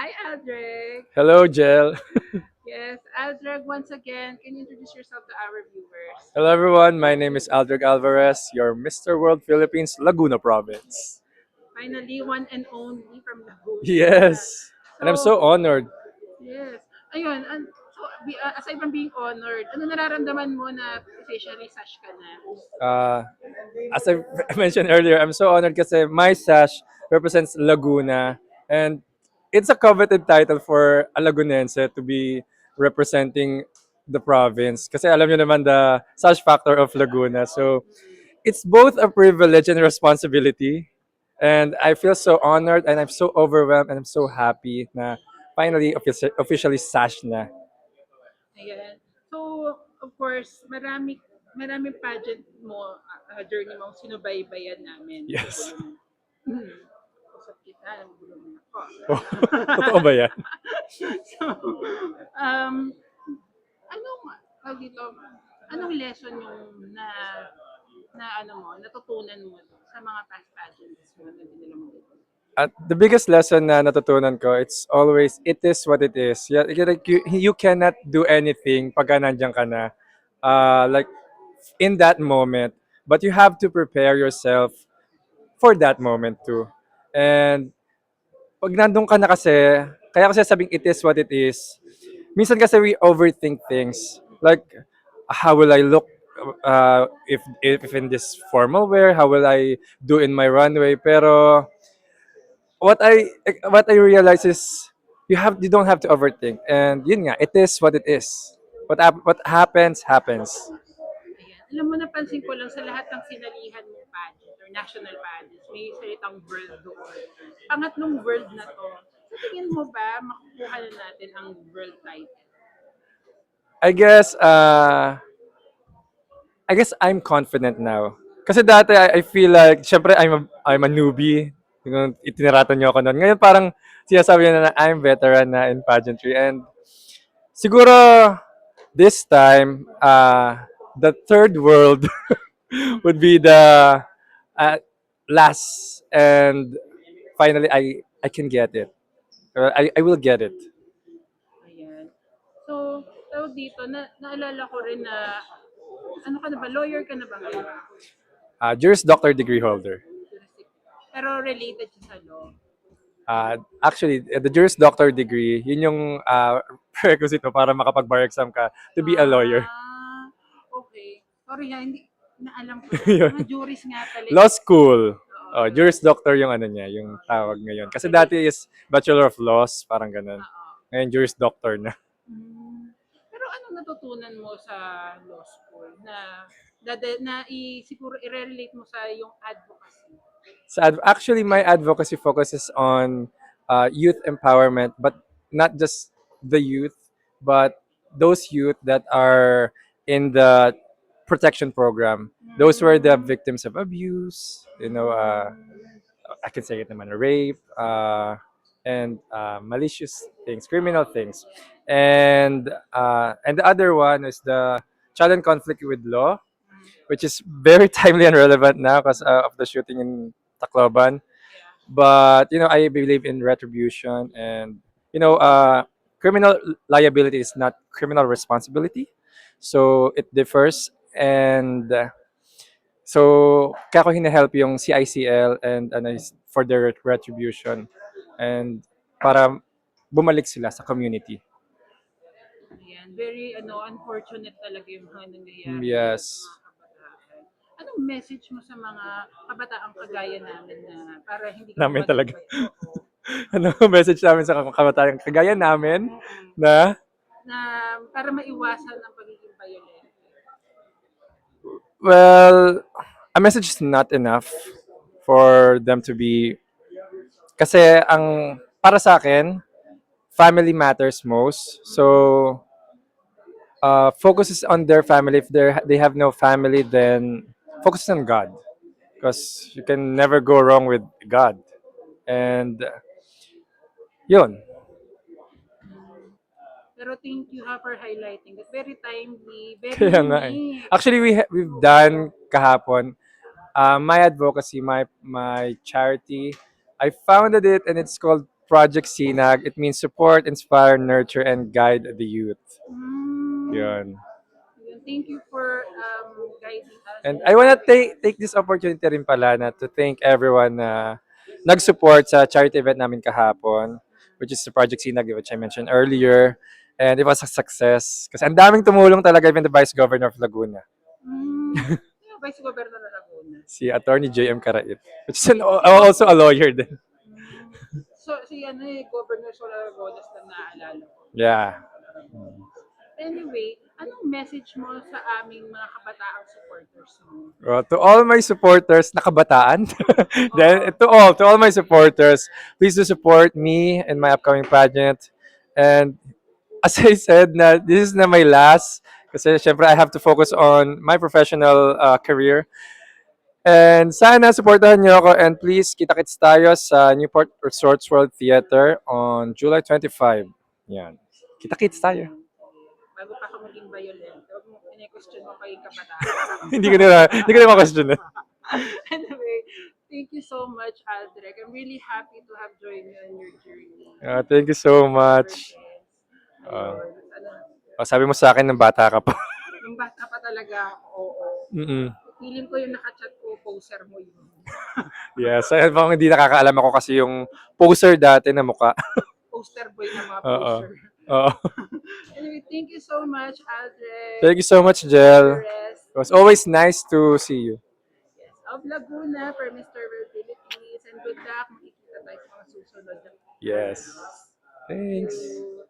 Hi, Aldrich. Hello, Jel. Yes, Aldrich, once again, can you introduce yourself to our viewers? Hello, everyone. My name is Aldrich Alvarez, your Mr. World Philippines, Laguna Province. Finally, one and only from Laguna. Yes, and I'm So, so honored. yes. Ayun, aside from being honored, ano nararamdaman mo na officially sash ka na? Uh, as I mentioned earlier, I'm so honored because my sash represents Laguna, and it's a coveted title for a Lagunense to be representing the province. Kasi alam nyo naman the sash factor of Laguna. So, it's both a privilege and a responsibility. And I feel so honored and I'm so overwhelmed and I'm so happy na finally officially sash na. Ayan. So, of course, marami pageant mo, journey mo, sinubaybayan namin sa Yes. bulong. Hmm. Usap kita, ng bulong ako. Oh, totoo ba yan? So, um, anong, tawag dito, anong lesson yung na ano mo, natutunan mo sa mga past pageants mo na dinala mo dito? At the biggest lesson na natutunan ko, it's always, it is what it is. Like you cannot do anything pag nandiyan ka na. Like, in that moment. But you have to prepare yourself for that moment too. And pag nandun ka na kasi, kaya kasi sabing it is what it is. Minsan kasi we overthink things. Like, how will I look if in this formal wear? How will I do in my runway? Pero what I what I realize is you don't have to overthink. And yun nga, it is what it is. What happens happens. Ayan. Alam mo, napansin ko lang sa lahat ng sinalihan mong pageant or national pageants, may salitang world doon. Pangatlong world na to. Sa tingin mo ba, makukuha na natin ang world title? I guess I guess I'm confident now. Kasi dati I feel like, syempre I'm a newbie. Yung itinarato niyo ako noon. Ngayon parang sinasabi niya na I'm veteran na in pageantry. And siguro this time, the third world would be the uh, last. And finally, I can get it. I will get it. Ayan. So, tawag dito, naalala ko rin na, ano ka na ba, lawyer ka na ba ngayon? Juris Doctor degree holder. Pero related siya sa law. Actually, the Juris Doctor degree, yun yung prerequisite mo para makapag-bar exam ka to be a lawyer. Okay. Sorry ha, hindi na alam ko na. Mga Yun. juris nga pala. Law school. Oo, Oh, Juris Doctor yung ano niya, yung tawag ngayon. Kasi dati is Bachelor of Laws, parang ganun. oo. Ngayon, Juris Doctor na. Pero anong natutunan mo sa law school siguro i-relate mo sa yung advocacy? Actually, my advocacy focuses on youth empowerment, but not just the youth, but those youth that are in the protection program. Those were the victims of abuse, I can say it naman, rape, and malicious things, criminal things. And the other one is the child in conflict with law, which is very timely and relevant now because of the shooting in Tacloban. But I believe in retribution, and criminal liability is not criminal responsibility, so it differs. And so kaya ko hinahelp yung CICL and for their retribution and para bumalik sila sa community. Ayan, very unfortunate talaga yung mga nangyayari ngayon sa Yes. mga kabataan. Anong message mo sa mga kabataang kagaya namin na para hindi ka Namin talaga. madagpay? Oo. Ano message namin sa kabataan kagaya namin Mm-mm. na Na para maiwasan ang pagiging violent. well, a message is not enough for them to be, kasi ang para sa akin family matters most. So focuses on their family. If they have no family, then focus on God, because you can never go wrong with God. And yun. Mm. Pero thank you ha for highlighting that. Very timely, very Kaya nga eh. unique. Actually, we've done kahapon my advocacy, my charity. I founded it and it's called Project Sinag, it means support, inspire, nurture, and guide the youth. Mm, Yun. yun. Thank you for guiding us And and I wanna inspiring us. take this opportunity rin pala na to thank everyone na nag-support sa charity event namin kahapon, which is the Project Sinag, which I mentioned earlier. And it was a success. Kasi ang daming tumulong talaga, even the Vice Governor of Laguna, Yung Vice Governor ng Laguna. si Attorney J.M. Carait, which is JM. also a lawyer din. So, si Governor Solar Rodas lang naaalala ko. Yeah. Anyway, anong message mo sa aming mga kabataang supporters mo? To all my supporters na kabataan, then to all my supporters, please do support me in my upcoming pageant. And as I said, na this is na my last kasi syempre I have to focus on my professional career. And sana supportahan niyo ako and please kita-kits tayo sa Newport Resorts World Theater on July 25. Yan. Kita-kits tayo. Bago pa ka maging violent, huwag mo question mo pa yung kabataan. Hindi ko na ma-question na. Anyway, thank you so much, Aldrich. I'm really happy to have joined you on your journey. Thank you so much. Sabi mo sa akin ng bata ka pa. Nung bata pa talaga ako, oo. Mm-mm. Feeling ko yung nakachat ko, poser mo yun. Yes, bang hindi nakakaalam ako kasi yung poser dati na mukha. Poster boy na mga Oo. poser. Oo. Anyway, thank you so much, Aldrich. Thank you so much, Jel. It was always nice to see you. Yes, of Laguna for Mr. World Philippines. And good luck. Makikita tayo sa mga susunod. Yes. Thanks. Thank you.